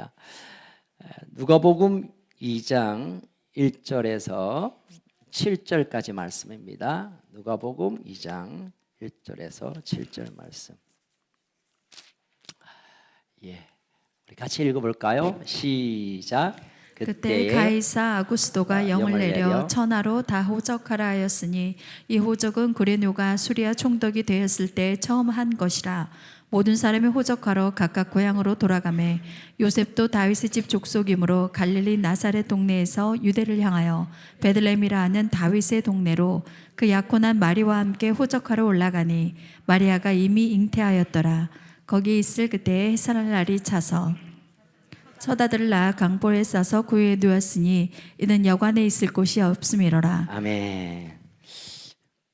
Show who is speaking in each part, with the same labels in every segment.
Speaker 1: 하겠습니다. 누가복음 2장 1절에서 7절까지 말씀입니다. 누가복음 2장 1절에서 7절 말씀. 우리 같이 읽어볼까요? 시작.
Speaker 2: 그때 가이사 아구스도가 영을 내려 천하로 다 호적하라 하였으니 이 호적은 구레뇨가 수리아 총독이 되었을 때 처음 한 것이라. 모든 사람이 호적하러 각각 고향으로 돌아가매 요셉도 다윗의 집 족속이므로 갈릴리 나사렛 동네에서 유대를 향하여 베들레헴이라 하는 다윗의 동네로 그 약혼한 마리와 함께 호적하러 올라가니 마리아가 이미 잉태하였더라. 거기 있을 그때에 해산할 날이 차서 첫 아들을 낳아 강보에 싸서 구유에 누웠으니 이는 여관에 있을 곳이 없음이로라.
Speaker 1: 아멘.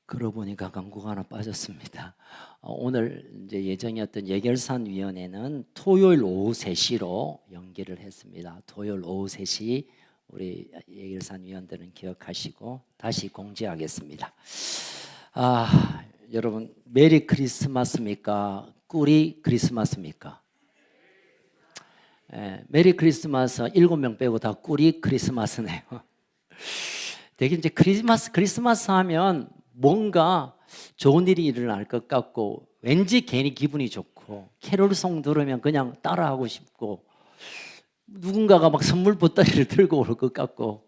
Speaker 1: 그러고 보니까 광고가 하나 빠졌습니다. 오늘 이제 예정이었던 예결산 위원회는 토요일 오후 3시로 연기를 했습니다. 토요일 오후 3시 우리 예결산 위원들은 기억하시고 다시 공지하겠습니다. 여러분 메리 크리스마스입니까? 꿀이 크리스마스입니까? 메리 크리스마스 7명 빼고 다 꿀이 크리스마스네요. 되게 이제 크리스마스 하면 뭔가 좋은 일이 일어날 것 같고 왠지 괜히 기분이 좋고 캐롤송 들으면 그냥 따라하고 싶고 누군가가 막 선물 보따리를 들고 올 것 같고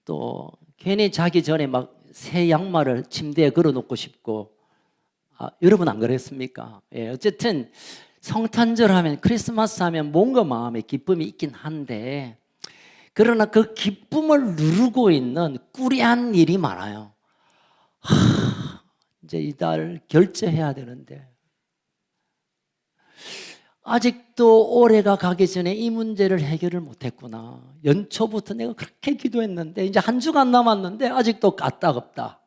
Speaker 1: 또 괜히 자기 전에 막 새 양말을 침대에 걸어놓고 싶고 여러분 안 그랬습니까? 어쨌든 성탄절 하면 크리스마스 하면 뭔가 마음에 기쁨이 있긴 한데 그러나 그 기쁨을 누르고 있는 꾸리한 일이 많아요. 이제 이달 결제해야 되는데 아직도 올해가 가기 전에 이 문제를 해결을 못했구나. 연초부터 내가 그렇게 기도했는데 이제 한 주간 남았는데 아직도 까딱없다.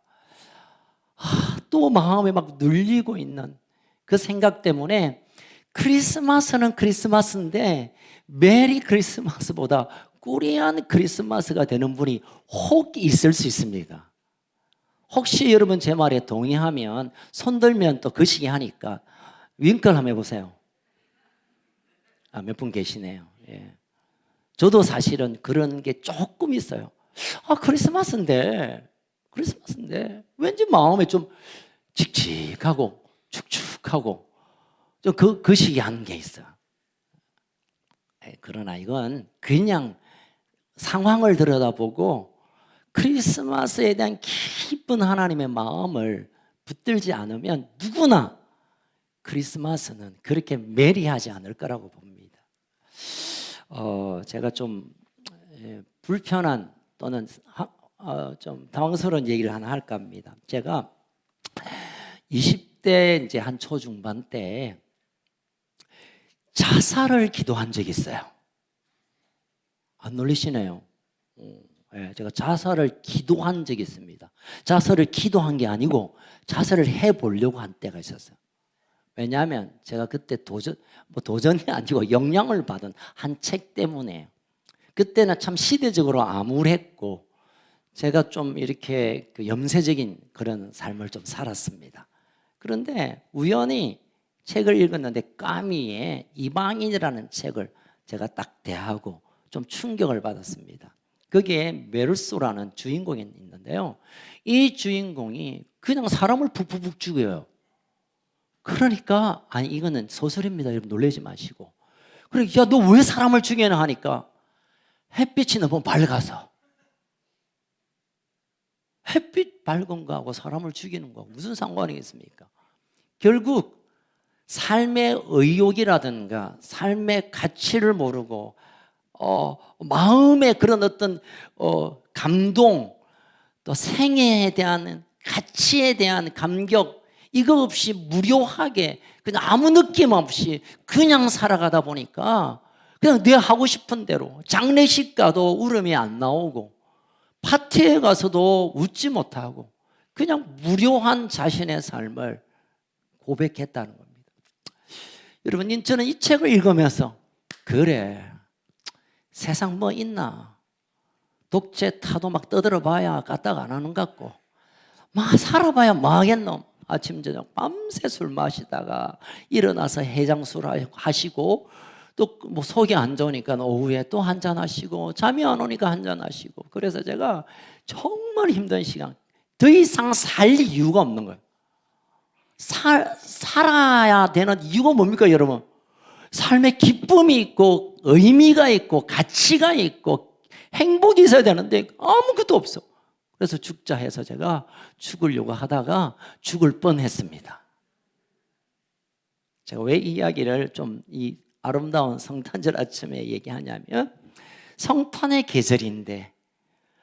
Speaker 1: 또 마음에 막 눌리고 있는 그 생각 때문에 크리스마스는 크리스마스인데 메리 크리스마스보다 꾸리한 크리스마스가 되는 분이 혹 있을 수 있습니다. 혹시 여러분 제 말에 동의하면 손 들면 또 그 시기 하니까 윙크를 한번 해보세요. 몇 분 계시네요. 저도 사실은 그런 게 조금 있어요. 크리스마스인데 왠지 마음에 좀 칙칙하고 축축하고 좀 그 시기 하는 게 있어요. 그러나 이건 그냥 상황을 들여다보고 크리스마스에 대한 깊은 하나님의 마음을 붙들지 않으면 누구나 크리스마스는 그렇게 메리하지 않을 거라고 봅니다. 제가 좀 불편한 또는 좀 당황스러운 얘기를 하나 할까 합니다. 제가 20대 이제 한 초중반 때 자살을 기도한 적이 있어요. 안 놀리시네요. 제가 자살을 기도한 적이 있습니다. 자살을 기도한 게 아니고 자살을 해보려고 한 때가 있었어요. 왜냐하면 제가 그때 도전이 아니고 영향을 받은 한 책 때문에 그때는 참 시대적으로 암울했고 제가 좀 이렇게 그 염세적인 그런 삶을 좀 살았습니다. 그런데 우연히 책을 읽었는데 까미의 이방인이라는 책을 제가 딱 대하고 좀 충격을 받았습니다. 거기에 메르소라는 주인공이 있는데요. 이 주인공이 그냥 사람을 푹푹 죽여요. 그러니까 이거는 소설입니다. 여러분 놀라지 마시고. 그러니까 너 왜 사람을 죽이나 하니까 햇빛이 너무 밝아서. 햇빛 밝은 거하고 사람을 죽이는 거 무슨 상관이겠습니까? 결국 삶의 의욕이라든가 삶의 가치를 모르고 마음의 그런 어떤 감동 또 생애에 대한 가치에 대한 감격 이거 없이 무료하게 그냥 아무 느낌 없이 그냥 살아가다 보니까 그냥 내 하고 싶은 대로 장례식 가도 울음이 안 나오고 파티에 가서도 웃지 못하고 그냥 무료한 자신의 삶을 고백했다는 겁니다. 여러분 저는 이 책을 읽으면서 그래 세상 뭐 있나 독재 타도 막 떠들어 봐야 까딱 안 하는 것 같고 막 살아봐야 뭐 하겠노. 아침 저녁 밤새 술 마시다가 일어나서 해장술 하시고 또 뭐 속이 안 좋으니까 오후에 또 한잔 하시고 잠이 안 오니까 한잔 하시고 그래서 제가 정말 힘든 시간 더 이상 살 이유가 없는 거예요. 살아야 되는 이유가 뭡니까 여러분? 삶에 기쁨이 있고 의미가 있고 가치가 있고 행복이 있어야 되는데 아무것도 없어. 그래서 죽자 해서 제가 죽으려고 하다가 죽을 뻔했습니다. 제가 왜 이 이야기를 좀 이 아름다운 성탄절 아침에 얘기하냐면 성탄의 계절인데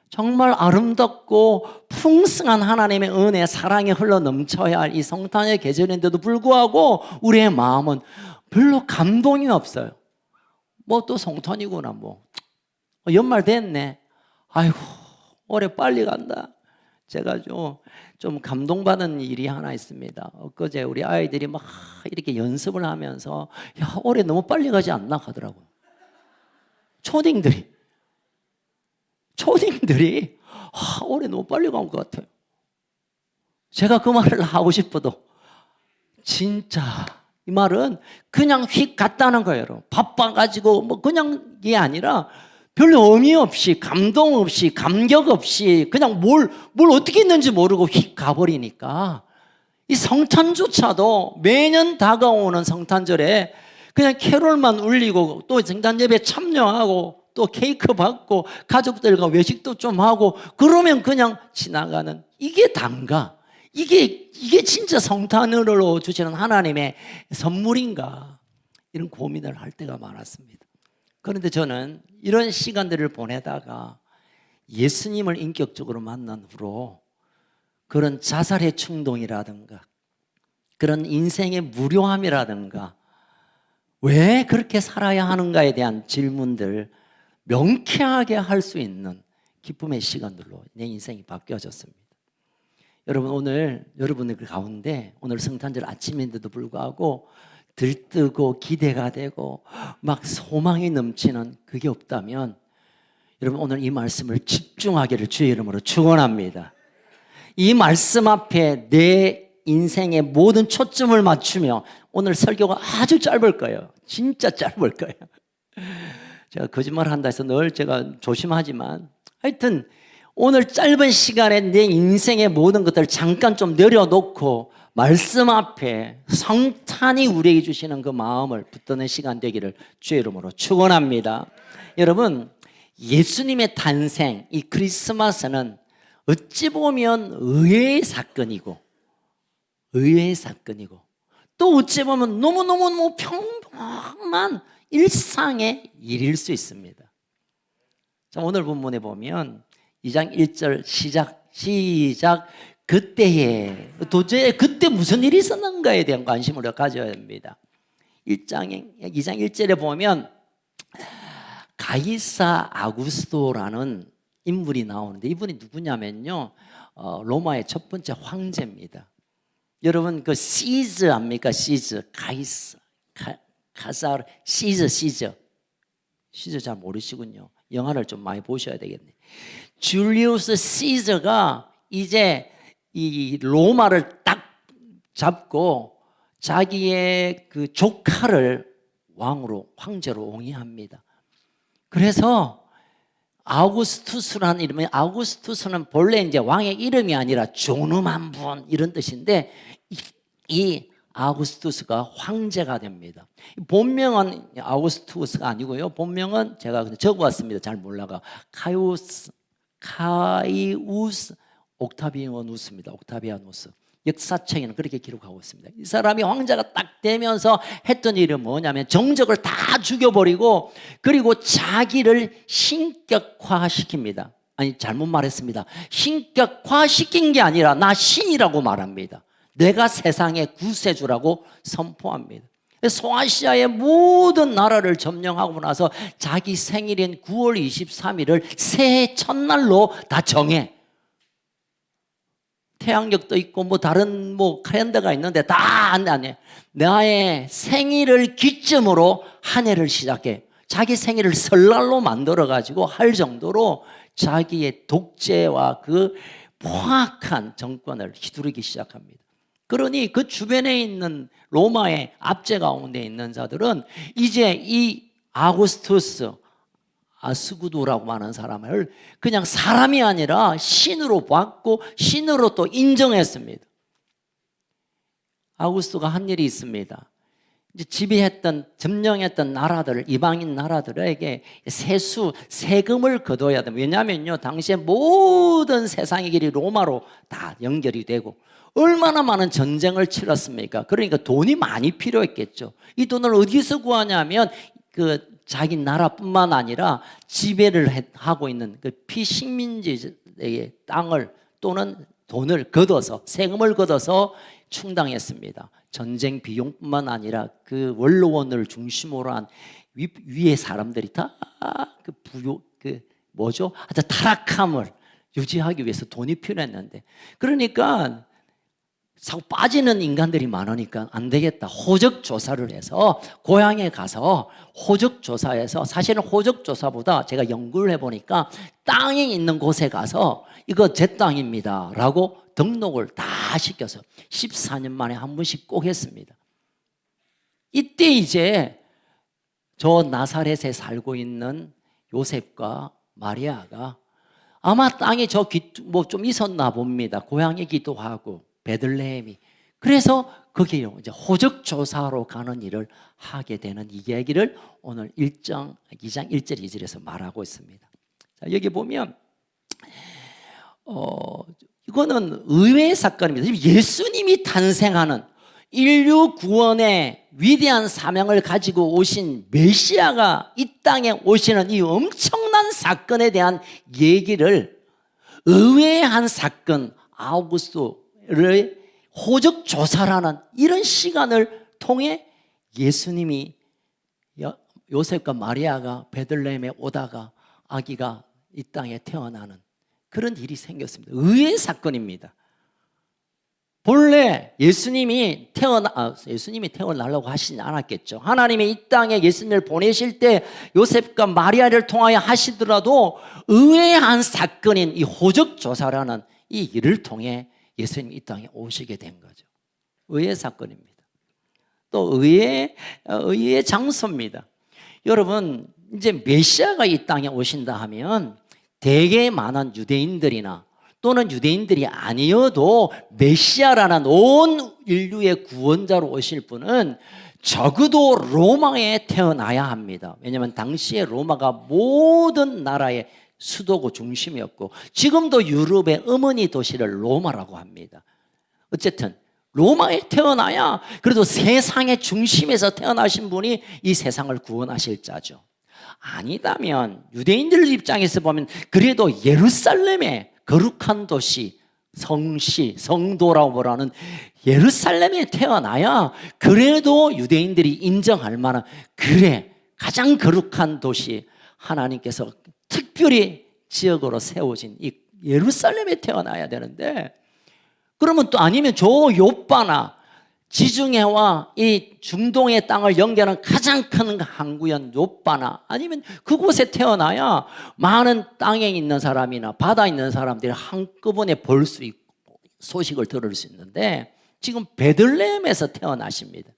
Speaker 1: 정말 아름답고 풍성한 하나님의 은혜, 사랑이 흘러 넘쳐야 할 이 성탄의 계절인데도 불구하고 우리의 마음은 별로 감동이 없어요. 뭐 또 성탄이구나 뭐 연말 됐네. 아이고 올해 빨리 간다. 제가 좀 감동받은 일이 하나 있습니다. 엊그제 우리 아이들이 막 이렇게 연습을 하면서 야 올해 너무 빨리 가지 않나 하더라고요. 초딩들이 올해 너무 빨리 간 것 같아요. 제가 그 말을 하고 싶어도 진짜 이 말은 그냥 휙 갔다는 거예요. 여러분. 바빠가지고 뭐 그냥 게 아니라 별로 의미 없이 감동 없이 감격 없이 그냥 뭘 어떻게 했는지 모르고 휙 가버리니까 이 성탄조차도 매년 다가오는 성탄절에 그냥 캐롤만 울리고 또 성탄 예배 참여하고 또 케이크 받고 가족들과 외식도 좀 하고 그러면 그냥 지나가는 이게 단가? 이게 진짜 성탄으로 주시는 하나님의 선물인가? 이런 고민을 할 때가 많았습니다. 그런데 저는 이런 시간들을 보내다가 예수님을 인격적으로 만난 후로 그런 자살의 충동이라든가 그런 인생의 무료함이라든가 왜 그렇게 살아야 하는가에 대한 질문들 명쾌하게 할 수 있는 기쁨의 시간들로 내 인생이 바뀌어졌습니다. 여러분 오늘 여러분들 가운데 오늘 성탄절 아침인데도 불구하고 들뜨고 기대가 되고 막 소망이 넘치는 그게 없다면 여러분 오늘 이 말씀을 집중하기를 주의 이름으로 축원합니다. 이 말씀 앞에 내 인생의 모든 초점을 맞추며 오늘 설교가 아주 짧을 거예요. 진짜 짧을 거예요. 제가 거짓말 한다 해서 늘 제가 조심하지만 하여튼 오늘 짧은 시간에 내 인생의 모든 것들을 잠깐 좀 내려놓고 말씀 앞에 성탄이 우리에게 주시는 그 마음을 붙드는 시간 되기를 주의 이름으로 축원합니다. 여러분 예수님의 탄생 이 크리스마스는 어찌 보면 의외의 사건이고 또 어찌 보면 너무너무 평범한 일상의 일일 수 있습니다. 자, 오늘 본문에 보면 2장 1절 시작 그때에 도대체 그때 무슨 일이 있었는가에 대한 관심을 가져야 됩니다. 2장 1절에 보면 가이사 아구스토라는 인물이 나오는데 이분이 누구냐면요 로마의 첫 번째 황제입니다. 여러분 그 시즈 압니까? 시즈 가이사 가사르 시저 잘 모르시군요. 영화를 좀 많이 보셔야 되겠네. 줄리우스 시저가 이제 이 로마를 딱 잡고 자기의 그 조카를 황제로 옹이합니다. 그래서 아우구스투스라는 이름이 아우구스투스는 본래 이제 왕의 이름이 아니라 존엄한 분 이런 뜻인데 이 아우구스투스가 황제가 됩니다. 본명은 아우구스투스가 아니고요. 본명은 제가 적어왔습니다. 잘 몰라가 카이우스 옥타비아누스입니다. 옥타비아누스. 역사책에는 그렇게 기록하고 있습니다. 이 사람이 황제가 딱 되면서 했던 일은 뭐냐면 정적을 다 죽여버리고 그리고 자기를 신격화시킵니다. 아니 잘못 말했습니다. 신격화시킨 게 아니라 나 신이라고 말합니다. 내가 세상의 구세주라고 선포합니다. 소아시아의 모든 나라를 점령하고 나서 자기 생일인 9월 23일을 새해 첫날로 다 정해. 태양력도 있고 뭐 다른 뭐 칼렌더가 있는데 다 안 해. 나의 생일을 기점으로 한 해를 시작해. 자기 생일을 설날로 만들어 가지고 할 정도로 자기의 독재와 그 포악한 정권을 휘두르기 시작합니다. 그러니 그 주변에 있는 로마의 압제 가운데 있는 자들은 이제 이 아구스투스 아스구두라고 하는 사람을 그냥 사람이 아니라 신으로 봤고 신으로 또 인정했습니다. 아구스토가 한 일이 있습니다. 이제 지배했던 점령했던 나라들, 이방인 나라들에게 세금을 거둬야 됩니다. 왜냐하면요, 당시에 모든 세상의 길이 로마로 다 연결이 되고 얼마나 많은 전쟁을 치렀습니까? 그러니까 돈이 많이 필요했겠죠. 이 돈을 어디서 구하냐면 그 자기 나라뿐만 아니라 지배를 하고 있는 그 피식민지의 땅을 또는 돈을 걷어서 세금을 걷어서 충당했습니다. 전쟁 비용뿐만 아니라 그 원로원을 중심으로 한 위의 사람들이 다 그 부요 아주 타락함을 유지하기 위해서 돈이 필요했는데, 그러니까 자꾸 빠지는 인간들이 많으니까 안 되겠다. 호적 조사를 해서 고향에 가서 호적 조사해서, 사실은 호적 조사보다 제가 연구를 해보니까 땅이 있는 곳에 가서 이거 제 땅입니다 라고 등록을 다 시켜서 14년 만에 한 번씩 꼭 했습니다. 이때 이제 저 나사렛에 살고 있는 요셉과 마리아가 아마 땅에 뭐 좀 있었나 봅니다. 고향이기도 하고 베들레헴이. 그래서 거기에 이제 호적 조사로 가는 일을 하게 되는 이 얘기를 오늘 2장 1절 2절에서 말하고 있습니다. 자, 여기 보면 이거는 의외의 사건입니다. 예수님이 탄생하는 인류 구원의 위대한 사명을 가지고 오신 메시아가 이 땅에 오시는 이 엄청난 사건에 대한 얘기를 의외의 한 사건, 아우구스토를 호적 조사라는 이런 시간을 통해 예수님이 요셉과 마리아가 베들레헴에 오다가 아기가 이 땅에 태어나는 그런 일이 생겼습니다. 의외의 사건입니다. 본래 예수님이 태어나려고 하시지 않았겠죠. 하나님이 이 땅에 예수님을 보내실 때 요셉과 마리아를 통하여 하시더라도 의외의 한 사건인 이 호적 조사라는 이 일을 통해 예수님이 이 땅에 오시게 된 거죠. 의외의 사건입니다. 또 의외의 장소입니다. 여러분, 이제 메시아가 이 땅에 오신다 하면 되게 많은 유대인들이나 또는 유대인들이 아니어도 메시아라는 온 인류의 구원자로 오실 분은 적어도 로마에 태어나야 합니다. 왜냐하면 당시에 로마가 모든 나라의 수도고 중심이었고 지금도 유럽의 어머니 도시를 로마라고 합니다. 어쨌든 로마에 태어나야 그래도 세상의 중심에서 태어나신 분이 이 세상을 구원하실 자죠. 아니다면 유대인들 입장에서 보면 그래도 예루살렘에 거룩한 도시, 성시, 성도라고 하는 예루살렘에 태어나야 그래도 유대인들이 인정할 만한 가장 거룩한 도시, 하나님께서 특별히 지역으로 세워진 이 예루살렘에 태어나야 되는데, 그러면 또 아니면 저 요바나 지중해와 이 중동의 땅을 연결하는 가장 큰 항구연 요바나 아니면 그곳에 태어나야 많은 땅에 있는 사람이나 바다에 있는 사람들이 한꺼번에 볼 수 있고 소식을 들을 수 있는데, 지금 베들레헴에서 태어나십니다.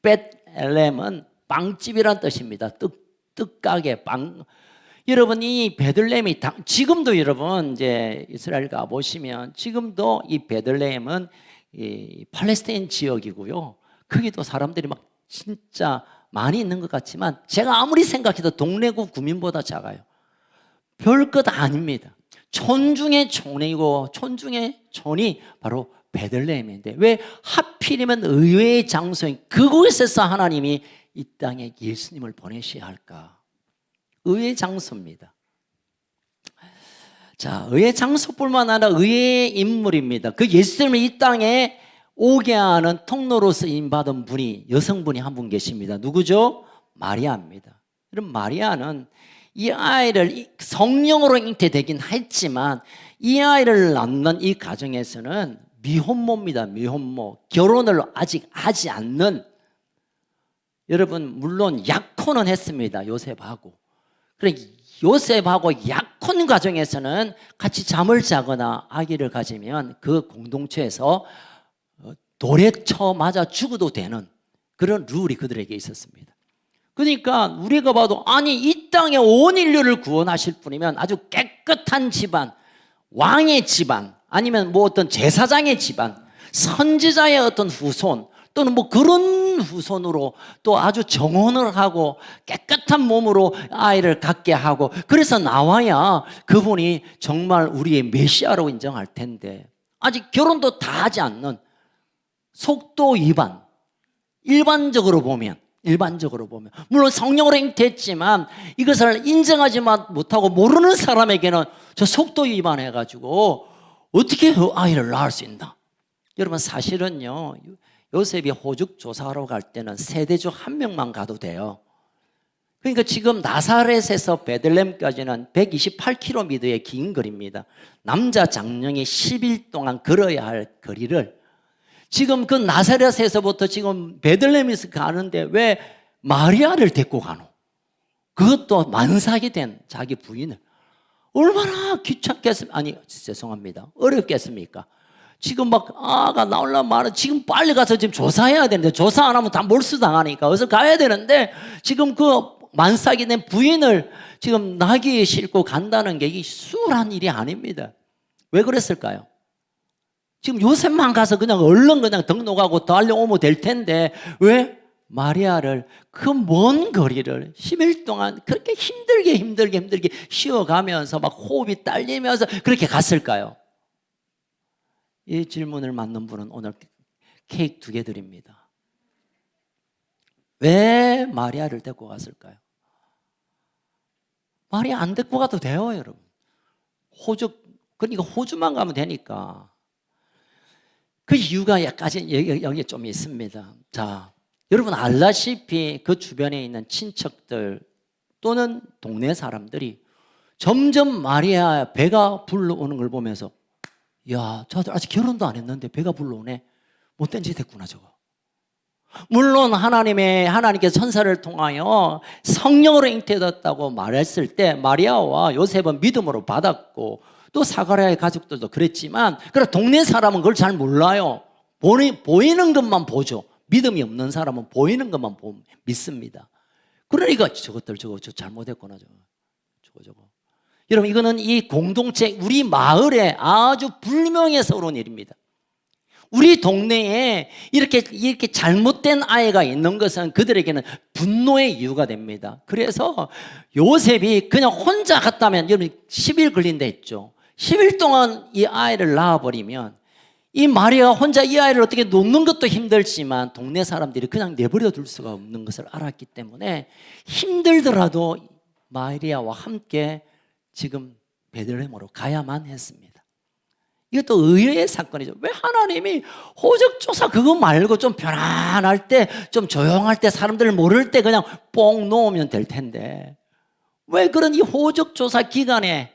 Speaker 1: 베들레헴은 빵집이란 뜻입니다. 떡가게 빵. 여러분, 이 베들레헴이 지금도 여러분 이제 이스라엘 가 보시면 지금도 이 베들레헴은 이 팔레스타인 지역이고요. 거기도 사람들이 막 진짜 많이 있는 것 같지만 제가 아무리 생각해도 동래구 구민보다 작아요. 별것 아닙니다. 촌중의 촌이고 촌중의 촌이 바로 베들레헴인데 왜 하필이면 의외의 장소인 그곳에서 하나님이 이 땅에 예수님을 보내셔야 할까? 의외의 장소입니다. 자, 의외의 장소뿐만 아니라 의외의 인물입니다. 그 예수님을 이 땅에 오게 하는 통로로 쓰임받은 분이, 여성분이 한 분 계십니다. 누구죠? 마리아입니다. 그럼 마리아는 이 아이를 성령으로 잉태되긴 했지만 이 아이를 낳는 이 가정에서는 미혼모입니다. 미혼모. 결혼을 아직 하지 않는, 여러분 물론 약혼은 했습니다. 요셉하고. 그래, 요셉하고 약혼 가정에서는 같이 잠을 자거나 아기를 가지면 그 공동체에서 돌에 쳐 맞아 죽어도 되는 그런 룰이 그들에게 있었습니다. 그러니까 우리가 봐도 아니 이 땅에 온 인류를 구원하실 분이면 아주 깨끗한 집안, 왕의 집안, 아니면 뭐 어떤 제사장의 집안, 선지자의 어떤 후손, 또는 뭐 그런 후손으로 또 아주 정혼을 하고 깨끗한 몸으로 아이를 갖게 하고, 그래서 나와야 그분이 정말 우리의 메시아로 인정할 텐데, 아직 결혼도 다 하지 않는 속도 위반, 일반적으로 보면 물론 성령으로 잉태했지만 이것을 인정하지 못하고 모르는 사람에게는 저 속도 위반해가지고 어떻게 그 아이를 낳을 수 있나? 여러분 사실은요, 요셉이 호적 조사하러 갈 때는 세대주 한 명만 가도 돼요. 그러니까 지금 나사렛에서 베들레헴까지는 128km의 긴 거리입니다. 남자 장령이 10일 동안 걸어야 할 거리를 지금 그 나사렛에서부터 지금 베들레헴에서 가는데 왜 마리아를 데리고 가노? 그것도 만삭이 된 자기 부인을. 얼마나 귀찮겠습니까? 아니 죄송합니다, 어렵겠습니까? 지금 막 아가 나오려면 말은 지금 빨리 가서 지금 조사해야 되는데, 조사 안 하면 다 몰수당하니까 어서 가야 되는데, 지금 그 만삭이 된 부인을 지금 나귀에 싣고 간다는 게 이게 수월한 일이 아닙니다. 왜 그랬을까요? 지금 요셉만 가서 그냥 얼른 그냥 등록하고 달려오면 될 텐데 왜 마리아를 그 먼 거리를 10일 동안 그렇게 힘들게 쉬어가면서 막 호흡이 딸리면서 그렇게 갔을까요? 이 질문을 맞는 분은 오늘 케이크 2개 드립니다. 왜 마리아를 데리고 갔을까요? 마리아 안 데리고 가도 돼요, 여러분. 그러니까 호주만 가면 되니까. 그 이유가 약간 여기 좀 있습니다. 자, 여러분 알다시피 그 주변에 있는 친척들 또는 동네 사람들이 점점 마리아 배가 불러오는 걸 보면서, 야, 저들 아직 결혼도 안 했는데 배가 불러오네. 못된 짓 했구나 저거. 물론 하나님께 천사를 통하여 성령으로 잉태되었다고 말했을 때 마리아와 요셉은 믿음으로 받았고, 또 사가랴의 가족들도 그랬지만, 그러나 동네 사람은 그걸 잘 몰라요. 보이는 것만 보죠. 믿음이 없는 사람은 보이는 것만 믿습니다. 그러니까 저거 잘못했구나 저거. 여러분 이거는 이 공동체, 우리 마을에 아주 불명예스러운 일입니다. 우리 동네에 이렇게 잘못된 아이가 있는 것은 그들에게는 분노의 이유가 됩니다. 그래서 요셉이 그냥 혼자 갔다면, 여러분 10일 걸린다 했죠. 10일 동안 이 아이를 낳아버리면 이 마리아가 혼자 이 아이를 어떻게 놓는 것도 힘들지만 동네 사람들이 그냥 내버려 둘 수가 없는 것을 알았기 때문에 힘들더라도 마리아와 함께 지금 베들레헴으로 가야만 했습니다. 이것도 의외의 사건이죠. 왜 하나님이 호적조사 그거 말고 좀 편안할 때, 좀 조용할 때, 사람들 모를 때 그냥 뽕 놓으면 될 텐데, 왜 그런 이 호적조사 기간에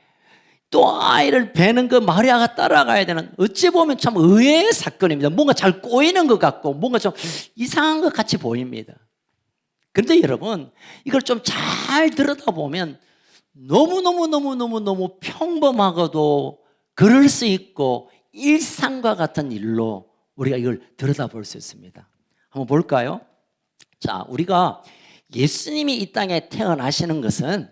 Speaker 1: 또 아이를 베는 그 마리아가 따라가야 되는, 어찌 보면 참 의외의 사건입니다. 뭔가 잘 꼬이는 것 같고 뭔가 좀 이상한 것 같이 보입니다. 그런데 여러분 이걸 좀 잘 들여다보면 너무 평범하고도 그럴 수 있고 일상과 같은 일로 우리가 이걸 들여다볼 수 있습니다. 한번 볼까요? 자, 우리가 예수님이 이 땅에 태어나시는 것은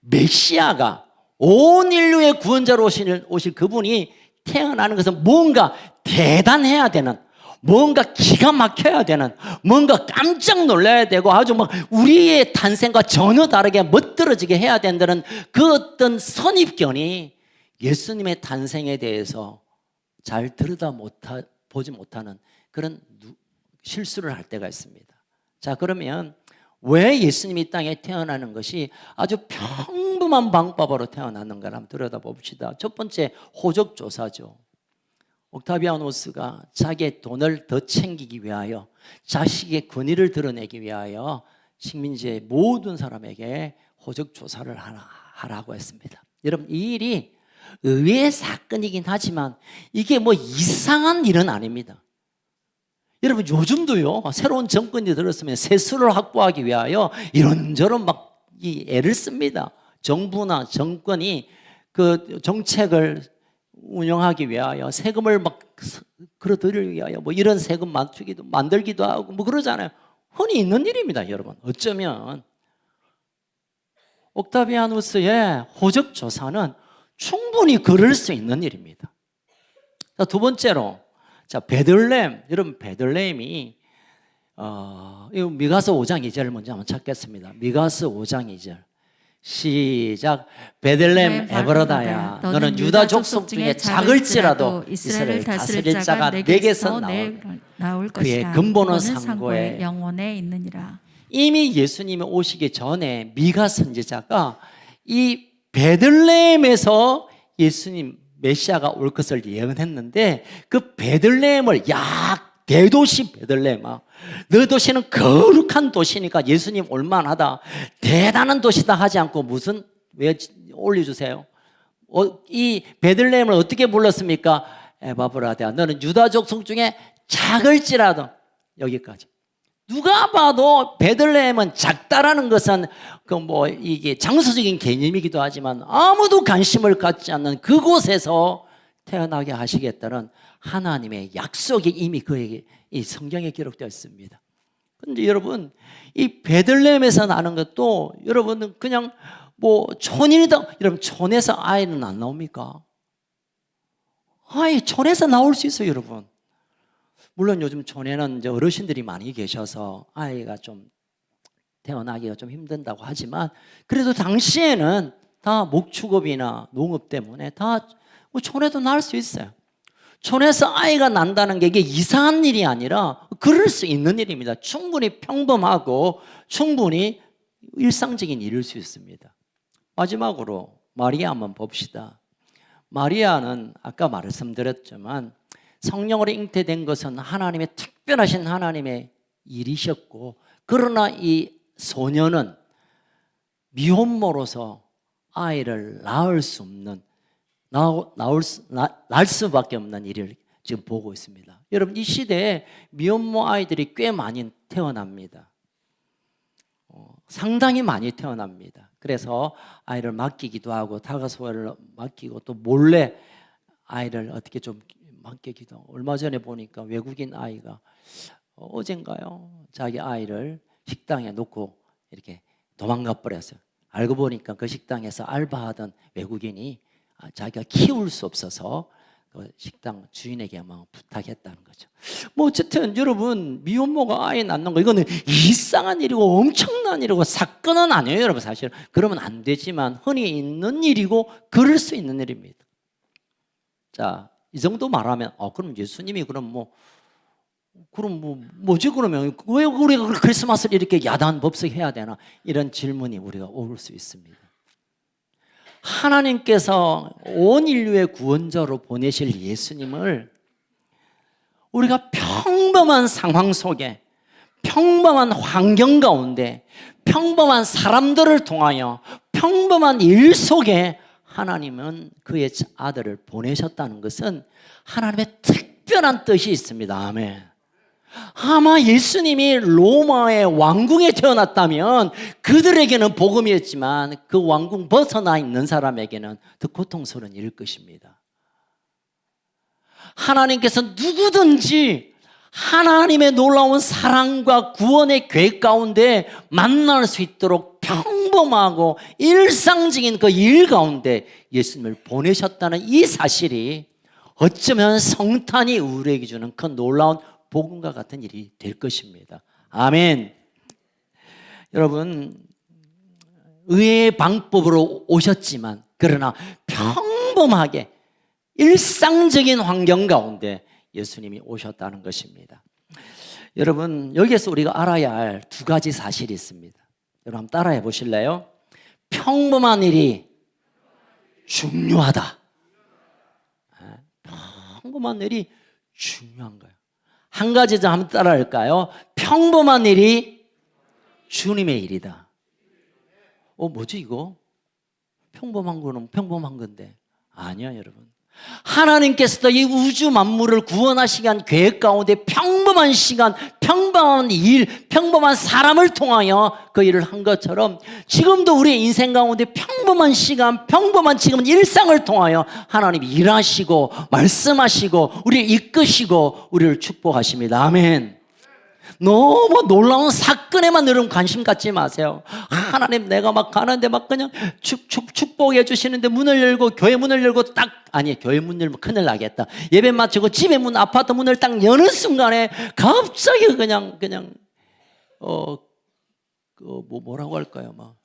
Speaker 1: 메시아가 온 인류의 구원자로 오실 그분이 태어나는 것은 뭔가 대단해야 되는, 뭔가 기가 막혀야 되는, 뭔가 깜짝 놀라야 되고 아주 막 우리의 탄생과 전혀 다르게 멋들어지게 해야 된다는 그 어떤 선입견이 예수님의 탄생에 대해서 잘 보지 못하는 그런 실수를 할 때가 있습니다. 자, 그러면 왜 예수님이 이 땅에 태어나는 것이 아주 평범한 방법으로 태어났는가를 한번 들여다봅시다. 첫 번째, 호적조사죠. 옥타비아노스가 자기의 돈을 더 챙기기 위하여, 자식의 권위를 드러내기 위하여 식민지의 모든 사람에게 호적조사를 하라고 했습니다. 여러분 이 일이 의외의 사건이긴 하지만 이게 뭐 이상한 일은 아닙니다. 여러분 요즘도요, 새로운 정권이 들었으면 세수를 확보하기 위하여 이런저런 막 애를 씁니다. 정부나 정권이 그 정책을 운영하기 위하여 세금을 막 걸어들이기 위하여 뭐 이런 세금 만들기도 하고 뭐 그러잖아요. 흔히 있는 일입니다, 여러분. 어쩌면 옥타비아누스의 호적 조사는 충분히 그럴 수 있는 일입니다. 자, 두 번째로, 자, 베들레헴. 여러분, 베들레헴이 이거 미가서 5장 2절을 먼저 한번 찾겠습니다. 미가서 5장 2절. 시작. 베들레헴 에브라다야, 너는 유다 족속 중에 작을지라도 이스라엘을 다스릴 자가 내게서
Speaker 2: 나올
Speaker 1: 그의
Speaker 2: 것이라.
Speaker 1: 근본은
Speaker 2: 상고의
Speaker 1: 상고에
Speaker 2: 영원에 있느니라.
Speaker 1: 이미 예수님이 오시기 전에 미가 선지자가 이 베들레헴에서 예수님 메시아가 올 것을 예언했는데, 그 베들레헴을 대도시 베들레헴아, 너 도시는 거룩한 도시니까 예수님 올만하다, 대단한 도시다 하지 않고 무슨, 왜 올려주세요? 이 베들레헴을 어떻게 불렀습니까? 에바브라데아, 너는 유다 족속 중에 작을지라도. 여기까지. 누가 봐도 베들레헴은 작다라는 것은 이게 장소적인 개념이기도 하지만 아무도 관심을 갖지 않는 그곳에서 태어나게 하시겠다는 하나님의 약속이 이미 그에게 이 성경에 기록되어 있습니다. 그런데 여러분, 이 베들레헴에서 나는 것도 여러분은 그냥 촌이다. 여러분, 촌에서 아이는 안 나옵니까? 아이 촌에서 나올 수 있어요, 여러분. 물론 요즘 촌에는 이제 어르신들이 많이 계셔서 아이가 좀 태어나기가 좀 힘든다고 하지만, 그래도 당시에는 다 목축업이나 농업 때문에 다 촌에도 날 수 있어요. 촌에서 아이가 난다는 게 이게 이상한 일이 아니라 그럴 수 있는 일입니다. 충분히 평범하고 충분히 일상적인 일일 수 있습니다. 마지막으로 마리아 한번 봅시다. 마리아는 아까 말씀드렸지만 성령으로 잉태된 것은 하나님의 특별하신 하나님의 일이셨고, 그러나 이 소녀는 미혼모로서 아이를 낳을 수 없는, 낳을 수밖에 없는 일을 지금 보고 있습니다. 여러분, 이 시대에 미혼모 아이들이 꽤 많이 태어납니다. 상당히 많이 태어납니다. 그래서 아이를 맡기기도 하고 다가소를 맡기고 또 몰래 아이를 어떻게 좀 맡기기도 하고. 얼마 전에 보니까 외국인 아이가 어젠가요? 자기 아이를 식당에 놓고 이렇게 도망가 버렸어요. 알고 보니까 그 식당에서 알바하던 외국인이 자기가 키울 수 없어서 그 식당 주인에게만 부탁했다는 거죠. 어쨌든 여러분, 미혼모가 아이 낳는 거 이거는 이상한 일이고 엄청난 일이고 사건은 아니에요, 여러분. 사실 그러면 안 되지만 흔히 있는 일이고 그럴 수 있는 일입니다. 자, 이 정도 말하면 그럼 예수님이 뭐지 그러면 왜 우리가 크리스마스를 이렇게 야단 법석해야 되나, 이런 질문이 우리가 올 수 있습니다. 하나님께서 온 인류의 구원자로 보내실 예수님을 우리가 평범한 상황 속에, 평범한 환경 가운데, 평범한 사람들을 통하여, 평범한 일 속에 하나님은 그의 아들을 보내셨다는 것은 하나님의 특별한 뜻이 있습니다. 아멘. 아마 예수님이 로마의 왕궁에 태어났다면 그들에게는 복음이었지만 그 왕궁 벗어나 있는 사람에게는 더 고통스러운 일일 것입니다. 하나님께서 누구든지 하나님의 놀라운 사랑과 구원의 계획 가운데 만날 수 있도록 평범하고 일상적인 그 일 가운데 예수님을 보내셨다는 이 사실이 어쩌면 성탄이 우리에게 주는 그 놀라운 복음과 같은 일이 될 것입니다. 아멘. 여러분, 의의 방법으로 오셨지만 그러나 평범하게 일상적인 환경 가운데 예수님이 오셨다는 것입니다. 여러분, 여기에서 우리가 알아야 할 두 가지 사실이 있습니다. 여러분 한번 따라해 보실래요? 평범한 일이 중요하다. 평범한 일이 중요한 거예요. 한 가지 더 한번 따라할까요? 평범한 일이 주님의 일이다. 뭐지 이거? 평범한 거는 평범한 건데. 아니야, 여러분. 하나님께서도 이 우주 만물을 구원하시기 위한 계획 가운데 평범한 시간, 평범한 일, 평범한 사람을 통하여 그 일을 한 것처럼 지금도 우리의 인생 가운데 평범한 시간, 평범한 지금 일상을 통하여 하나님이 일하시고 말씀하시고 우리를 이끄시고 우리를 축복하십니다. 아멘. 너무 놀라운 사건에만 여러분 관심 갖지 마세요. 하나님 내가 막 가는데 막 그냥 축복해 주시는데 문을 열고 교회 문을 열고 딱 아니 교회 문 열면 큰일 나겠다. 예배 마치고 집에 문 아파트 문을 딱 여는 순간에 갑자기 그냥 뭐라고 할까요? 막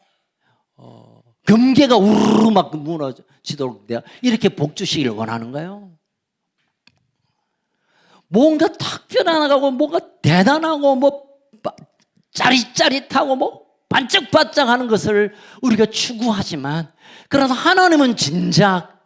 Speaker 1: 금괴가 우르르 막 무너지도록 내가 이렇게 복 주시기를 원하는가요? 뭔가 특별하고 뭔가 대단하고 뭐 짜릿짜릿하고 뭐 반짝반짝하는 것을 우리가 추구하지만 그러나 하나님은 진작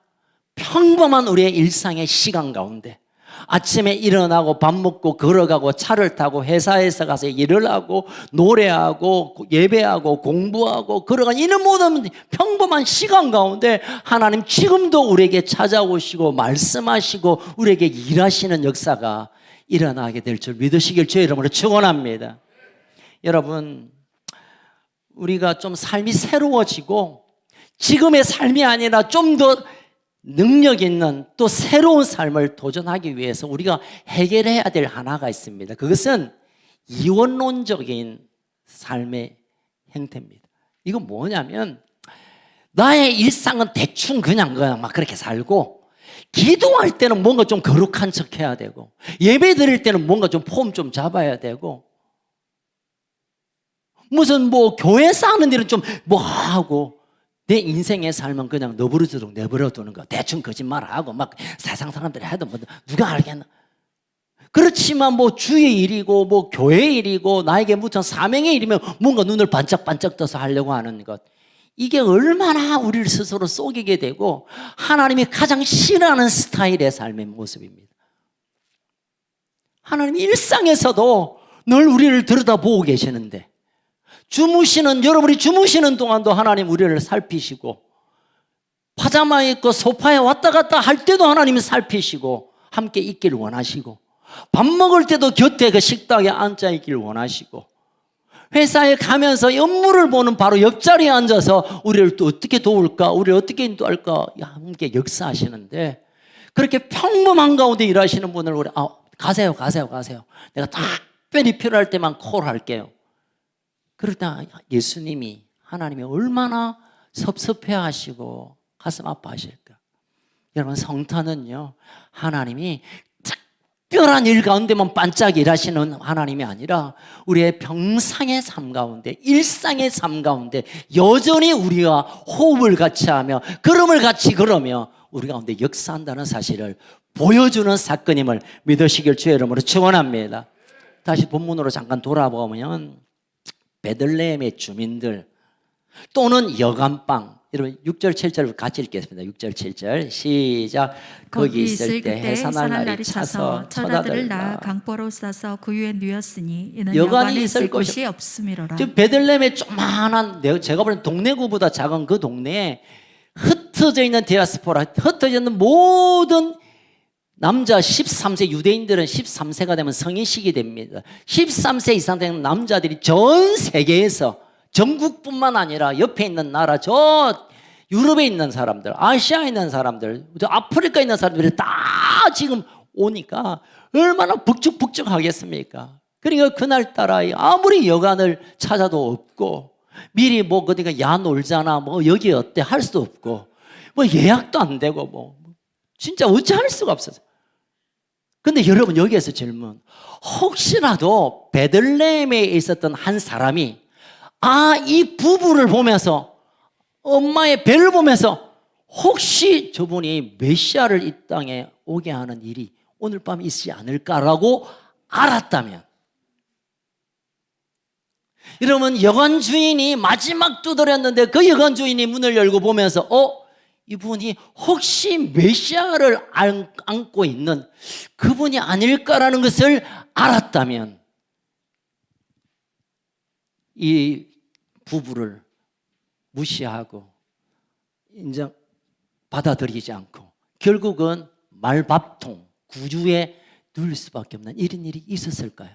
Speaker 1: 평범한 우리의 일상의 시간 가운데 아침에 일어나고 밥 먹고 걸어가고 차를 타고 회사에서 가서 일을 하고 노래하고 예배하고 공부하고 걸어가는 이런 모든 평범한 시간 가운데 하나님 지금도 우리에게 찾아오시고 말씀하시고 우리에게 일하시는 역사가 일어나게 될 줄 믿으시길 주의 이름으로 축원합니다. 여러분 우리가 좀 삶이 새로워지고 지금의 삶이 아니라 좀 더 능력 있는 또 새로운 삶을 도전하기 위해서 우리가 해결해야 될 하나가 있습니다. 그것은 이원론적인 삶의 형태입니다. 이건 뭐냐면 나의 일상은 대충 그냥 막 그렇게 살고 기도할 때는 뭔가 좀 거룩한 척 해야 되고 예배 드릴 때는 뭔가 좀 폼 좀 잡아야 되고 무슨 뭐 교회에서 하는 일은 좀 뭐 하고 내 인생의 삶은 그냥 너부르도록 내버려 두는 거 대충 거짓말하고 막 세상 사람들이 해도 뭐 누가 알겠나. 그렇지만 뭐 주의 일이고 뭐 교회 일이고 나에게 묻힌 사명의 일이면 뭔가 눈을 반짝반짝 떠서 하려고 하는 것 이게 얼마나 우리를 스스로 속이게 되고 하나님이 가장 싫어하는 스타일의 삶의 모습입니다. 하나님이 일상에서도 늘 우리를 들여다보고 계시는데 여러분이 주무시는 동안도 하나님 우리를 살피시고 파자마 입고 소파에 왔다 갔다 할 때도 하나님이 살피시고 함께 있기를 원하시고 밥 먹을 때도 곁에 그 식탁에 앉아 있기를 원하시고 회사에 가면서 업무를 보는 바로 옆자리에 앉아서 우리를 또 어떻게 도울까 우리를 어떻게 인도할까 함께 역사하시는데 그렇게 평범한 가운데 일하시는 분을 우리 가세요 내가 특별히 필요할 때만 콜할게요. 그러다 예수님이 하나님이 얼마나 섭섭해하시고 가슴 아파하실까. 여러분 성탄은요 하나님이 특별한 일 가운데만 반짝 일하시는 하나님이 아니라 우리의 평상의 삶 가운데 일상의 삶 가운데 여전히 우리와 호흡을 같이 하며 걸음을 같이 걸으며 우리 가운데 역사한다는 사실을 보여주는 사건임을 믿으시길 주의 이름으로 축원합니다. 다시 본문으로 잠깐 돌아보면 베들레헴의 주민들 또는 여간빵 여러분 6절 7절 같이 읽겠습니다. 6절 7절 시작. 거기 있을 때 해산할 날이 차서 처자들을 낳아
Speaker 2: 강보로 싸서 그 위에 누웠으니 이는
Speaker 1: 여관이 있을
Speaker 2: 곳이 없음이로라.
Speaker 1: 지금 베들레헴의 조그만한 제가 보는 동네구보다 작은 그 동네에 흩어져 있는 디아스포라 흩어져 있는 모든 남자 13세 유대인들은 13세가 되면 성인식이 됩니다. 13세 이상 되는 남자들이 전 세계에서 전국뿐만 아니라 옆에 있는 나라 저 유럽에 있는 사람들 아시아에 있는 사람들 저 아프리카에 있는 사람들이 다 지금 오니까 얼마나 북적북적하겠습니까? 그러니까 그날따라 아무리 여관을 찾아도 없고 미리 뭐 어디가 야 놀자나 뭐 여기 어때 할 수도 없고 뭐 예약도 안 되고 뭐 진짜 어찌할 수가 없었어요. 근데 여러분 여기에서 질문 혹시라도 베들레헴에 있었던 한 사람이 이 부부를 보면서 엄마의 배를 보면서 혹시 저분이 메시아를 이 땅에 오게 하는 일이 오늘 밤 있지 않을까라고 알았다면 여러분 여관 주인이 마지막 두드렸는데 그 여관 주인이 문을 열고 보면서 이분이 혹시 메시아를 안고 있는 그분이 아닐까라는 것을 알았다면 이 부부를 무시하고 인정 받아들이지 않고 결국은 말밥통, 구주에 누릴 수밖에 없는 이런 일이 있었을까요?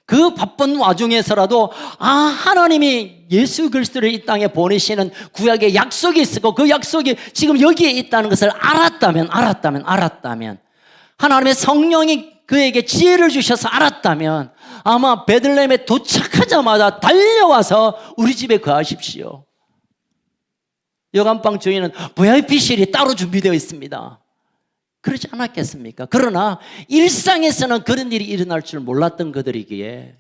Speaker 1: 그 바쁜 와중에서라도 하나님이 예수 그리스도를 이 땅에 보내시는 구약의 약속이 있었고 그 약속이 지금 여기에 있다는 것을 알았다면 하나님의 성령이 그에게 지혜를 주셔서 알았다면 아마 베들레헴에 도착하자마자 달려와서 우리 집에 거하십시오. 여간방 주인은 VIP실이 따로 준비되어 있습니다. 그러지 않았겠습니까? 그러나 일상에서는 그런 일이 일어날 줄 몰랐던 그들이기에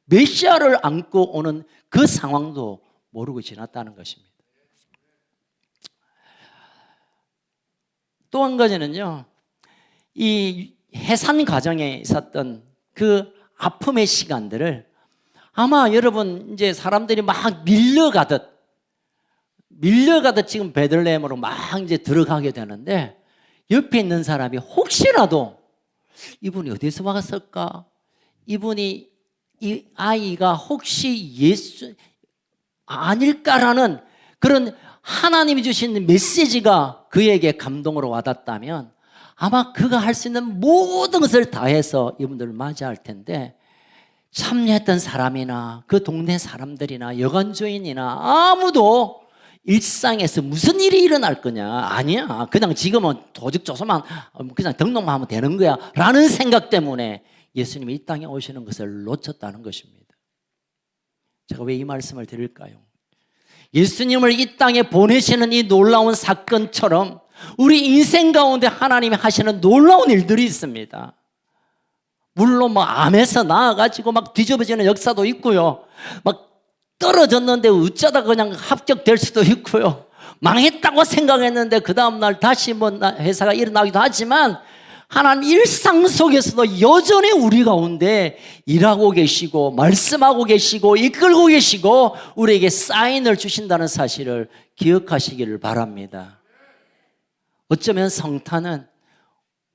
Speaker 1: 메시아를 안고 오는 그 상황도 모르고 지났다는 것입니다. 또 한 가지는요, 이 해산 과정에 있었던 그 아픔의 시간들을 아마 여러분 이제 사람들이 막 밀려가듯 지금 베들레헴으로 막 이제 들어가게 되는데 옆에 있는 사람이 혹시라도 이분이 어디서 왔을까? 이분이 이 아이가 혹시 예수 아닐까라는 그런 하나님이 주신 메시지가 그에게 감동으로 와닿다면 아마 그가 할 수 있는 모든 것을 다해서 이분들을 맞이할 텐데 참여했던 사람이나 그 동네 사람들이나 여관주인이나 아무도 일상에서 무슨 일이 일어날 거냐, 아니야, 그냥 지금은 조직조사만 그냥 등록만 하면 되는 거야 라는 생각 때문에 예수님이 이 땅에 오시는 것을 놓쳤다는 것입니다. 제가 왜 이 말씀을 드릴까요? 예수님을 이 땅에 보내시는 이 놀라운 사건처럼 우리 인생 가운데 하나님이 하시는 놀라운 일들이 있습니다. 물론 뭐 암에서 나아가지고 막 뒤집어지는 역사도 있고요, 막 떨어졌는데 어쩌다 그냥 합격될 수도 있고요, 망했다고 생각했는데 그 다음날 다시 뭐 회사가 일어나기도 하지만 하나님 일상 속에서도 여전히 우리 가운데 일하고 계시고 말씀하고 계시고 이끌고 계시고 우리에게 사인을 주신다는 사실을 기억하시기를 바랍니다. 어쩌면 성탄은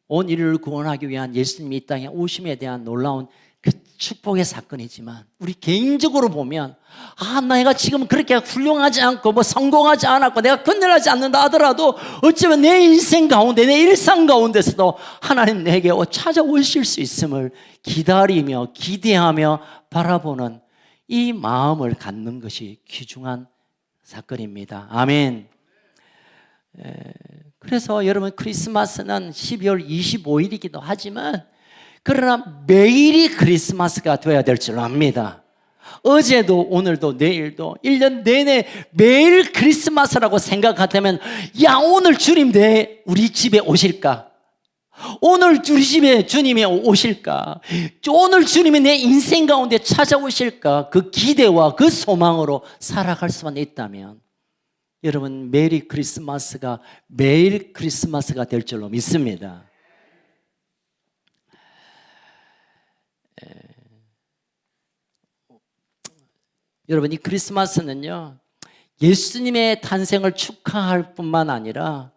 Speaker 1: 온 인류를 구원하기 위한 예수님이 이 땅에 오심에 대한 놀라운 그 축복의 사건이지만 우리 개인적으로 보면 내가 지금 그렇게 훌륭하지 않고 뭐 성공하지 않았고 내가 건nel하지 않는다 하더라도 어쩌면 내 인생 가운데 내 일상 가운데서도 하나님 내게 찾아오실 수 있음을 기다리며 기대하며 바라보는 이 마음을 갖는 것이 귀중한 사건입니다. 아멘. 그래서 여러분 크리스마스는 12월 25일이기도 하지만 그러나 매일이 크리스마스가 되어야 될 줄 압니다. 어제도 오늘도 내일도 1년 내내 매일 크리스마스라고 생각하다면 오늘 주님 우리 집에 오실까? 오늘 우리 집에 주님이 오실까? 오늘 주님이 내 인생 가운데 찾아오실까? 그 기대와 그 소망으로 살아갈 수만 있다면 여러분 메리 크리스마스가 매일 크리스마스가 될 줄로 믿습니다. 여러분 이 크리스마스는요 예수님의 탄생을 축하할 뿐만 아니라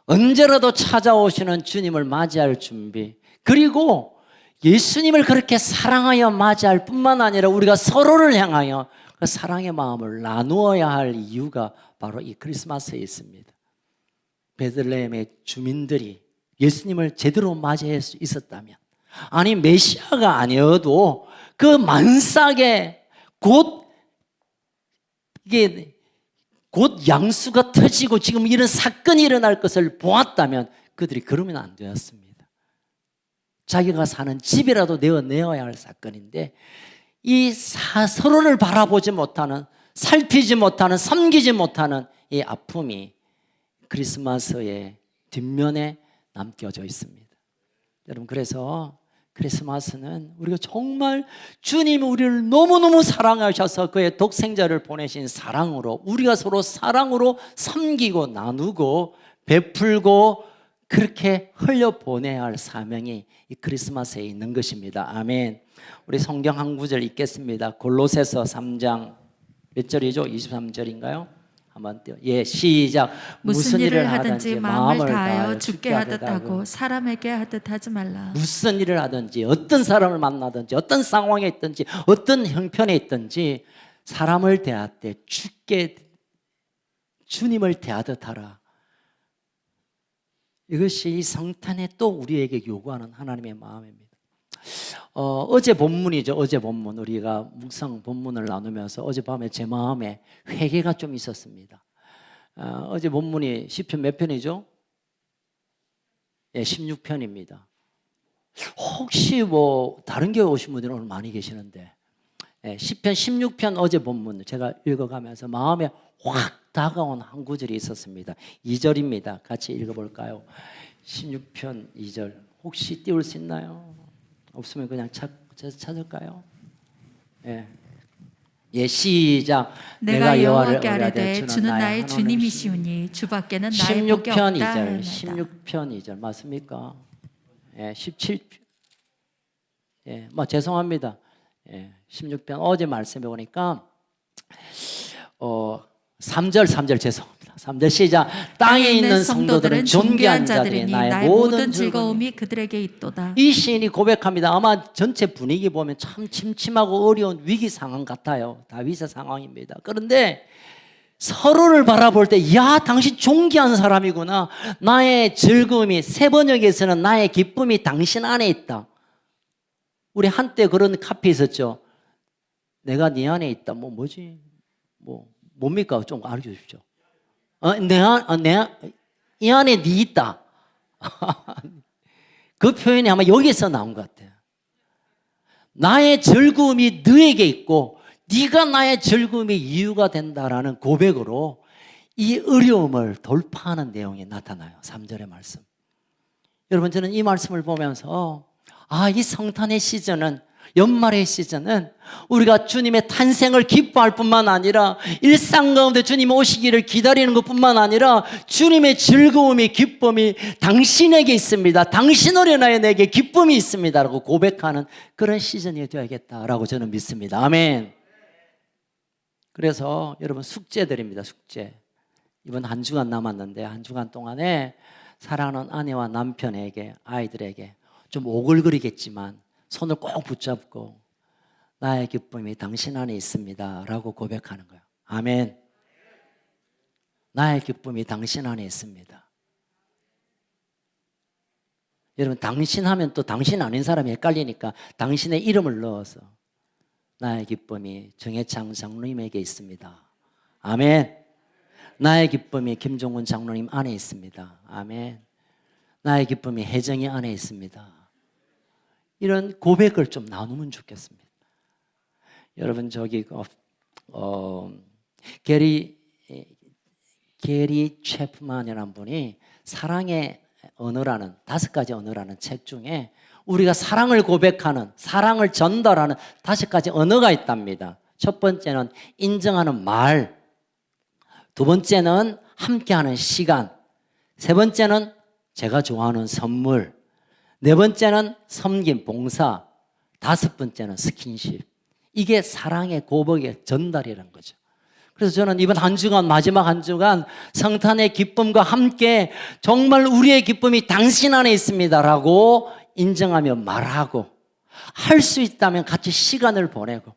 Speaker 1: 언제라도 찾아오시는 주님을 맞이할 준비, 그리고 예수님을 그렇게 사랑하여 맞이할 뿐만 아니라 우리가 서로를 향하여 그 사랑의 마음을 나누어야 할 이유가 바로 이 크리스마스에 있습니다. 베들레헴의 주민들이 예수님을 제대로 맞이할 수 있었다면, 아니 메시아가 아니어도 그 만삭에 곧 양수가 터지고 지금 이런 사건이 일어날 것을 보았다면 그들이 그러면 안 되었습니다. 자기가 사는 집이라도 내어야 할 사건인데 이 서로를 바라보지 못하는, 살피지 못하는, 섬기지 못하는 이 아픔이 크리스마스의 뒷면에 남겨져 있습니다. 여러분 그래서 크리스마스는 우리가 정말 주님이 우리를 너무너무 사랑하셔서 그의 독생자를 보내신 사랑으로 우리가 서로 사랑으로 섬기고 나누고 베풀고 그렇게 흘려보내야 할 사명이 이 크리스마스에 있는 것입니다. 아멘. 우리 성경 한 구절 읽겠습니다. 골로새서 3장 몇 절이죠? 23절인가요? 한번 띄워. 예, 시작.
Speaker 2: 무슨 일을 하든지 마음을 다하여 주께 하듯 하고 사람에게 하듯 하지 말라.
Speaker 1: 무슨 일을 하든지 어떤 사람을 만나든지 어떤 상황에 있든지 어떤 형편에 있든지 사람을 대할 때 주님을 대하듯 하라. 이것이 이 성탄에 또 우리에게 요구하는 하나님의 마음입니다. 어제 본문이죠. 어제 본문 우리가 묵상 본문을 나누면서 어젯밤에 제 마음에 회개가 좀 있었습니다. 어제 본문이 시편 몇 편이죠? 예, 16편입니다. 혹시 뭐 다른 교회 오신 분들은 오늘 많이 계시는데 시편 16편 어제 본문 제가 읽어가면서 마음에 확 다가온 한 구절이 있었습니다. 2절입니다. 같이 읽어볼까요? 16편 2절 혹시 띄울 수 있나요? 없으면 그냥 찾을까요? 예, 시작.
Speaker 2: 내가 여호와께 아뢰되 주는 나의 주님이시오니 주밖에는 나의 복이 없다
Speaker 1: 16편 2절
Speaker 2: 하나이다.
Speaker 1: 16편 2절 맞습니까? 예, 17편 예, 뭐 죄송합니다. 예, 16편 어제 말씀해 보니까 3절 죄송합니다. 3절 시작. 땅에 있는 성도들은 존귀한 자들이 나의 모든
Speaker 2: 즐거움이 그들에게 있도다.
Speaker 1: 이 시인이 고백합니다. 아마 전체 분위기 보면 참 침침하고 어려운 위기 상황 같아요. 다윗의 상황입니다. 그런데 서로를 바라볼 때, 야, 당신 존귀한 사람이구나. 나의 즐거움이, 세 번역에서는 나의 기쁨이 당신 안에 있다. 우리 한때 그런 카피 있었죠. 내가 네 안에 있다. 뭐지? 뭡니까? 좀 알려주십시오. 이 안에 네 있다. 그 표현이 아마 여기서 나온 것 같아요. 나의 즐거움이 너에게 있고 네가 나의 즐거움의 이유가 된다라는 고백으로 이 어려움을 돌파하는 내용이 나타나요. 3절의 말씀. 여러분 저는 이 말씀을 보면서 이 성탄의 시즌은 연말의 시즌은 우리가 주님의 탄생을 기뻐할 뿐만 아니라 일상 가운데 주님 오시기를 기다리는 것뿐만 아니라 주님의 즐거움이 기쁨이 당신에게 있습니다. 당신 어린아이 내게 기쁨이 있습니다 라고 고백하는 그런 시즌이 되어야겠다라고 저는 믿습니다. 아멘. 그래서 여러분 숙제드립니다. 숙제. 이번 한 주간 남았는데 한 주간 동안에 사랑하는 아내와 남편에게 아이들에게 좀 오글거리겠지만 손을 꼭 붙잡고 나의 기쁨이 당신 안에 있습니다 라고 고백하는 거예요. 아멘. 나의 기쁨이 당신 안에 있습니다. 여러분 당신 하면 또 당신 아닌 사람이 헷갈리니까 당신의 이름을 넣어서 나의 기쁨이 정혜창 장로님에게 있습니다. 아멘. 나의 기쁨이 김종훈 장로님 안에 있습니다. 아멘. 나의 기쁨이 혜정이 안에 있습니다. 이런 고백을 좀 나누면 좋겠습니다. 여러분 저기 게리 체프만이라는 분이 사랑의 언어라는 5가지 언어라는 책 중에 우리가 사랑을 고백하는 사랑을 전달하는 5가지 언어가 있답니다. 첫 번째는 인정하는 말, 두 번째는 함께하는 시간, 세 번째는 제가 좋아하는 선물, 네 번째는 섬김, 봉사, 다섯 번째는 스킨십. 이게 사랑의 고백의 전달이라는 거죠. 그래서 저는 이번 한 주간 마지막 한 주간 성탄의 기쁨과 함께 정말 우리의 기쁨이 당신 안에 있습니다라고 인정하며 말하고 할 수 있다면 같이 시간을 보내고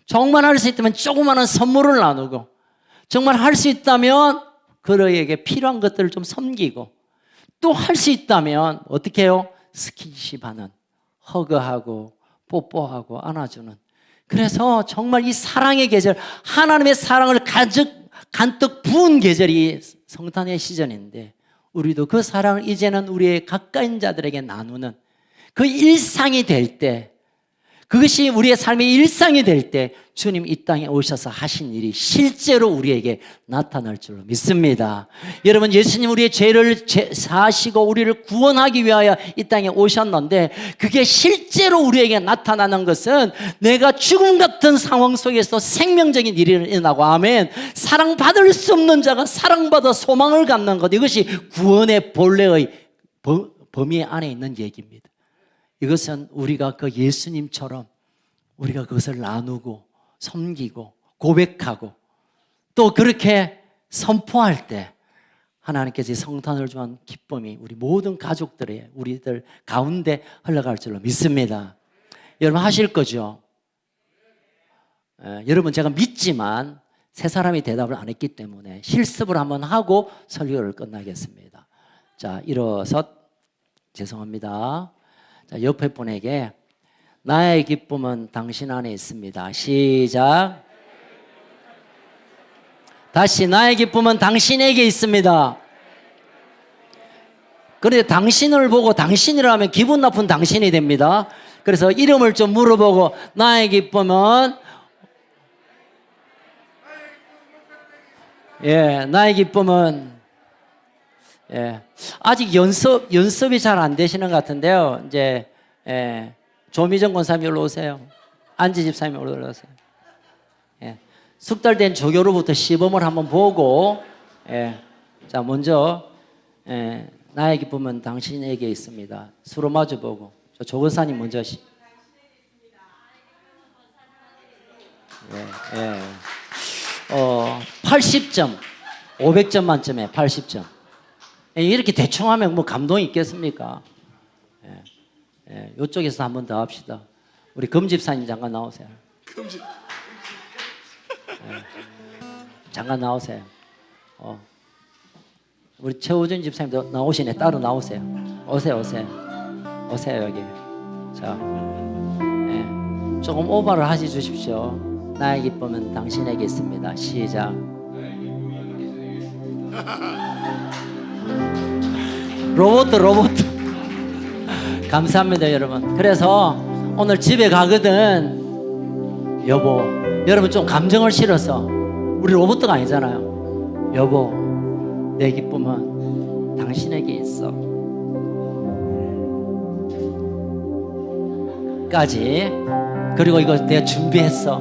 Speaker 1: 정말 할 수 있다면 조그마한 선물을 나누고 정말 할 수 있다면 그에게 필요한 것들을 좀 섬기고 또 할 수 있다면 어떻게 해요? 스킨십하는, 허그하고 뽀뽀하고 안아주는. 그래서 정말 이 사랑의 계절, 하나님의 사랑을 간뜩 부은 계절이 성탄의 시즌인데 우리도 그 사랑을 이제는 우리의 가까인 자들에게 나누는 그 일상이 될 때, 그것이 우리의 삶의 일상이 될 때 주님 이 땅에 오셔서 하신 일이 실제로 우리에게 나타날 줄로 믿습니다. 여러분 예수님 우리의 죄를 사하시고 우리를 구원하기 위하여 이 땅에 오셨는데 그게 실제로 우리에게 나타나는 것은 내가 죽음 같은 상황 속에서 생명적인 일이 일어나고 아멘. 사랑받을 수 없는 자가 사랑받아 소망을 갖는 것, 이것이 구원의 본래의 범위 안에 있는 얘기입니다. 이것은 우리가 그 예수님처럼 우리가 그것을 나누고 섬기고 고백하고 또 그렇게 선포할 때 하나님께서 성탄을 주한 기쁨이 우리 모든 가족들의 우리들 가운데 흘러갈 줄로 믿습니다. 여러분 하실 거죠? 여러분 제가 믿지만 세 사람이 대답을 안 했기 때문에 실습을 한번 하고 설교를 끝나겠습니다. 자, 일어서 죄송합니다. 자, 옆에 분에게 나의 기쁨은 당신 안에 있습니다. 시작. 다시 나의 기쁨은 당신에게 있습니다. 그런데 당신을 보고 당신이라면 기분 나쁜 당신이 됩니다. 그래서 이름을 좀 물어보고 나의 기쁨은 나의 기쁨은 아직 연습이 잘 안 되시는 것 같은데요. 이제 조미정 권사님 일로 오세요. 안지 집사님 일로 오세요. 숙달된 조교로부터 시범을 한번 보고 자 먼저 나의 기쁨은 당신에게 있습니다. 서로 마주보고 조 권사님 먼저 80점 500점 만점에 80점. 이렇게 대충 하면 뭐 감동이 있겠습니까? 이쪽에서 한 번 더 합시다. 우리 금집사님 잠깐 나오세요. 잠깐 나오세요. 우리 최우준 집사님도 나오시네. 따로 나오세요. 오세요 여기. 자, 조금 오버를 하시 주십시오. 나의 기쁨은 당신에게 있습니다. 시작. 로봇. 감사합니다, 여러분. 그래서 오늘 집에 가거든. 여보, 여러분 좀 감정을 실어서 우리 로봇가 아니잖아요. 여보, 내 기쁨은 당신에게 있어. 까지. 그리고 이거 내가 준비했어.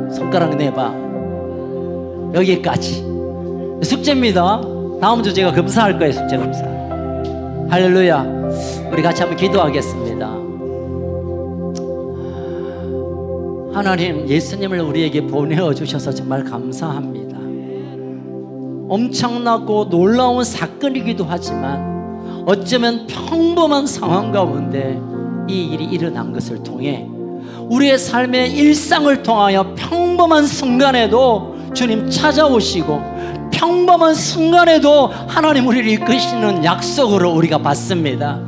Speaker 1: 손가락 내봐. 여기까지. 숙제입니다. 다음 주 제가 검사할 거예요. 숙제 검사. 할렐루야. 우리 같이 한번 기도하겠습니다. 하나님, 예수님을 우리에게 보내주셔서 정말 감사합니다. 엄청나고 놀라운 사건이기도 하지만 어쩌면 평범한 상황 가운데 이 일이 일어난 것을 통해 우리의 삶의 일상을 통하여 평범한 순간에도 주님 찾아오시고 평범한 순간에도 하나님 우리를 이끄시는 약속으로 우리가 받습니다.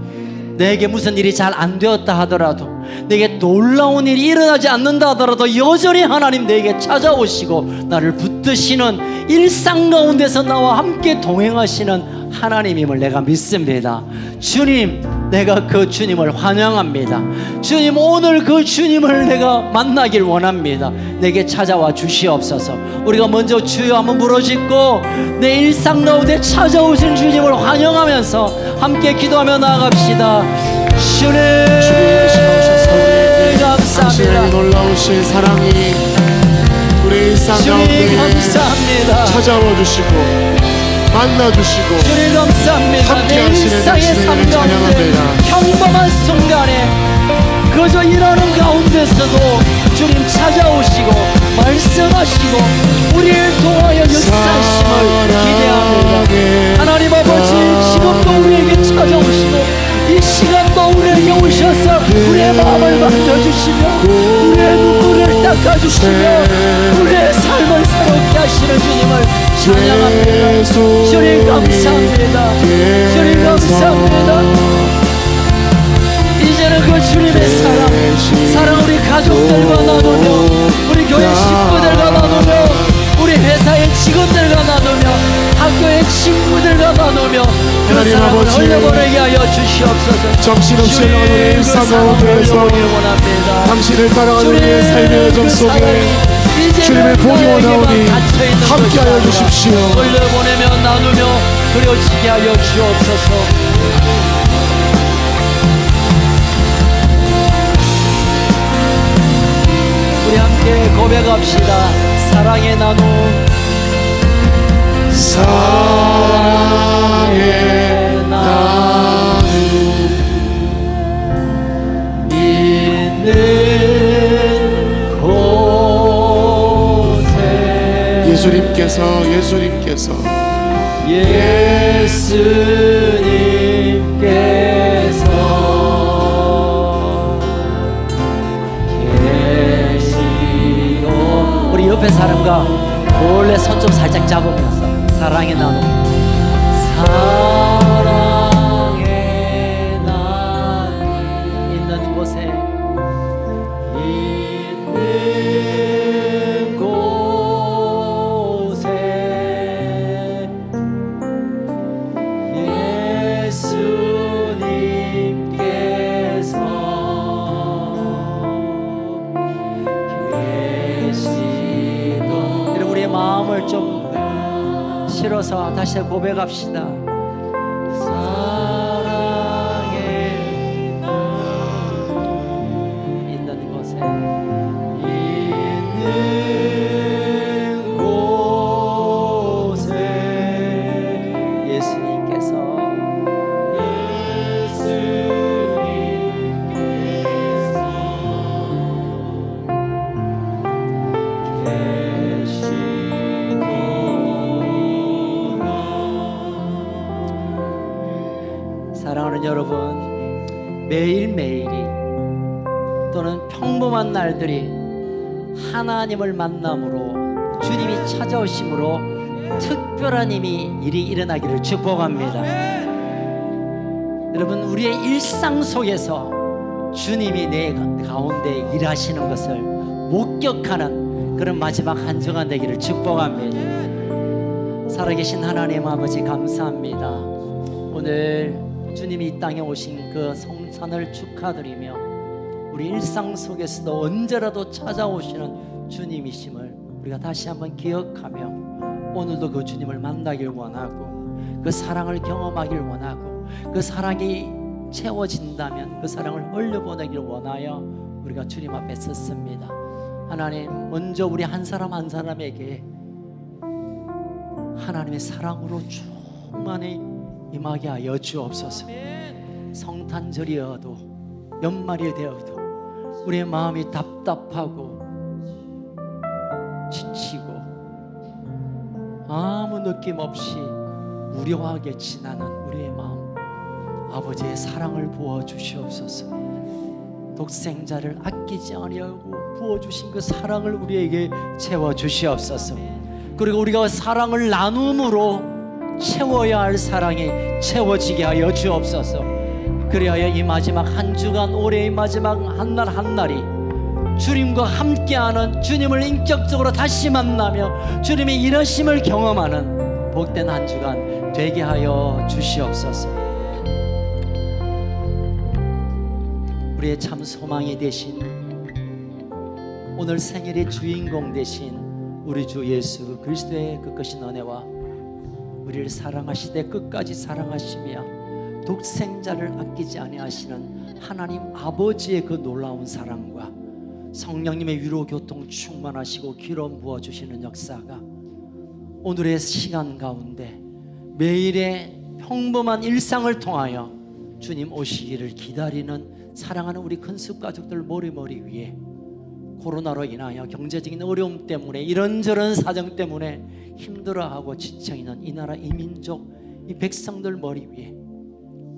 Speaker 1: 내게 무슨 일이 잘 안 되었다 하더라도, 내게 놀라운 일이 일어나지 않는다 하더라도 여전히 하나님 내게 찾아오시고 나를 붙드시는 일상 가운데서 나와 함께 동행하시는 하나님임을 내가 믿습니다. 주님, 내가 그 주님을 환영합니다. 주님, 오늘 그 주님을 내가 만나길 원합니다. 내게 찾아와 주시옵소서. 우리가 먼저 주여 한번 부르짖고 내 일상 가운데 찾아오신 주님을 환영하면서 함께 기도하며 나아갑시다. 주님 감사합니다.
Speaker 3: 당신의 놀라우신 사랑이 우리 일상 가운데
Speaker 1: 주님 감사합니다.
Speaker 3: 찾아와 주시고 만나 주시고
Speaker 1: 주님 감사합니다.
Speaker 3: 함께
Speaker 1: 내
Speaker 3: 하시는
Speaker 1: 일상의
Speaker 3: 당신을
Speaker 1: 삶 가운데
Speaker 3: 찬양합니다.
Speaker 1: 평범한 순간에 그저 일하는 가운데서도 주님 찾아오시고 말씀하시고 우리를 통하여 역사하심을 기대합니다. 하나님 아버지, 지금도 우리에게 찾아오시고 이 시간도 우리에게 오셔서 우리의 마음을 만져주시며 우리의 눈물을 닦아주시며 우리의 삶을 새롭게 하시는 주님을 찬양합니다. 주님 감사합니다. 주님 감사합니다. 이제는 그 주님의 사랑 우리 가족들과 나누며 우리 교회 식구들과 나누며 우리 회사의 직원들과 나누며 학교의 친구들과 나누며 그
Speaker 3: 하나님
Speaker 1: 사랑을
Speaker 3: 아버지,
Speaker 1: 흘려보내게 하여 주시옵소서.
Speaker 3: 정신없이
Speaker 1: 주님,
Speaker 3: 우리의 일상
Speaker 1: 그 사랑을
Speaker 3: 가운데서
Speaker 1: 흘려보내기 원합니다.
Speaker 3: 당신을 따라가는 우리의 삶의 여정 속에 주님을 보기 원하오니 함께하여 주십시오.
Speaker 1: 흘려보내며 나누며 그려지게 하여 주옵소서. 우리 함께 고백합시다. 사랑의 나눔,
Speaker 3: 사랑의 나눔
Speaker 1: 있는 곳에
Speaker 3: 예수님께서
Speaker 1: 계시고 우리 옆에 사람과 몰래 손 좀 살짝 잡으면서 사랑의 나눔, 사랑 일어서 다시 고백합시다. 사랑해 있는 곳에 예수님께서 사랑하는 여러분, 매일매일이 또는 평범한 날들이 하나님을 만남으로 주님이 찾아오심으로 특별한 일이 일어나기를 축복합니다. 여러분, 우리의 일상 속에서 주님이 내 가운데 일하시는 것을 목격하는 그런 마지막 한 주간 되기를 축복합니다. 살아계신 하나님 아버지 감사합니다. 오늘 주님이 이 땅에 오신 그 성찬을 축하드리며 우리 일상 속에서도 언제라도 찾아오시는 주님이심을 우리가 다시 한번 기억하며 오늘도 그 주님을 만나길 원하고 그 사랑을 경험하길 원하고 그 사랑이 채워진다면 그 사랑을 흘려보내길 원하여 우리가 주님 앞에 섰습니다. 하나님, 먼저 우리 한 사람 한 사람에게 하나님의 사랑으로 충만히 임하게 하여 주옵소서. 성탄절이어도 연말이 되어도 우리의 마음이 답답하고 지치고 아무 느낌 없이 무료하게 지나는 우리의 마음, 아버지의 사랑을 부어주시옵소서. 독생자를 아끼지 아니하고 부어주신 그 사랑을 우리에게 채워주시옵소서. 그리고 우리가 사랑을 나눔으로 채워야 할 사랑이 채워지게 하여 주옵소서. 그리하여 이 마지막 한 주간, 올해의 마지막 한 날 한 날이 주님과 함께하는, 주님을 인격적으로 다시 만나며 주님의 일하심을 경험하는 복된 한 주간 되게 하여 주시옵소서. 우리의 참 소망이 되신, 오늘 생일의 주인공 되신 우리 주 예수 그리스도의 그 크신 은혜와 우리를 사랑하시되 끝까지 사랑하시며 독생자를 아끼지 아니하시는 하나님 아버지의 그 놀라운 사랑과 성령님의 위로 교통 충만하시고 기름 부어주시는 역사가 오늘의 시간 가운데 매일의 평범한 일상을 통하여 주님 오시기를 기다리는 사랑하는 우리 큰숙 가족들 머리 위에 코로나로 인하여 경제적인 어려움 때문에 이런저런 사정 때문에 힘들어하고 지쳐있는 이 나라 이 민족 이 백성들 머리 위에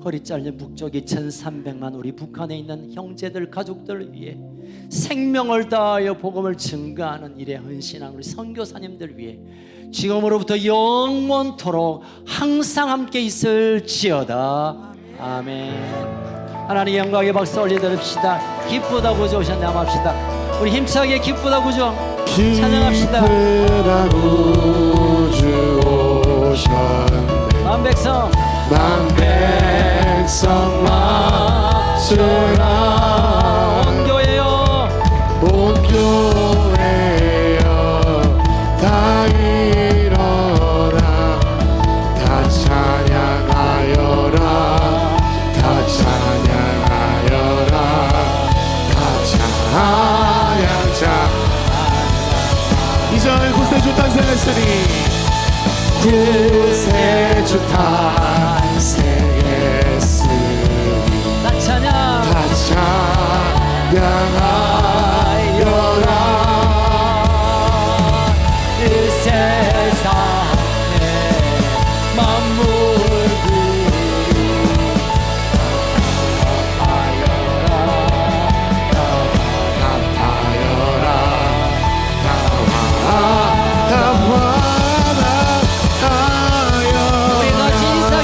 Speaker 1: 허리 잘린 북쪽 2300만 우리 북한에 있는 형제들 가족들 위에 생명을 다하여 복음을 증거하는 일에 헌신한 우리 선교사님들 위해 지금으로부터 영원토록 항상 함께 있을지어다. 아멘. 하나님의 영광의 박수 올려드립시다. 기쁘다 구주 오셨네. 합시다. 우리 힘차게 기쁘다 구주 찬양합시다.
Speaker 3: 기쁘다 구주 오셨네.
Speaker 1: 만백성
Speaker 3: 맞추라.
Speaker 1: 온 교회여
Speaker 3: 온 교회여 다 일어나 다 찬양하여라. 다 찬양하여라. 다 찬양자. 이절 구세주 탄생했으니 구세주 탄생했으니
Speaker 1: 다 찬양
Speaker 3: 다 찬양하여라.
Speaker 1: 이 세상에 만물들이
Speaker 3: 나타하여라.
Speaker 1: 우리 같이 인사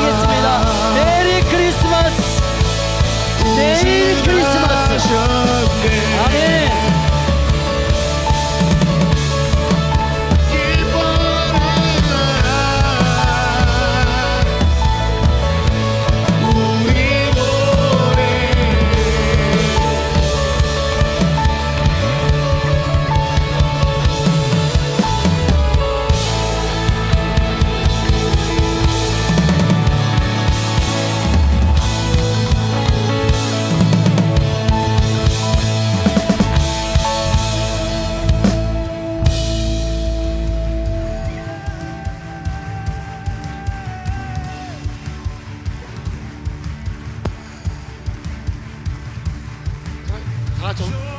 Speaker 3: 같이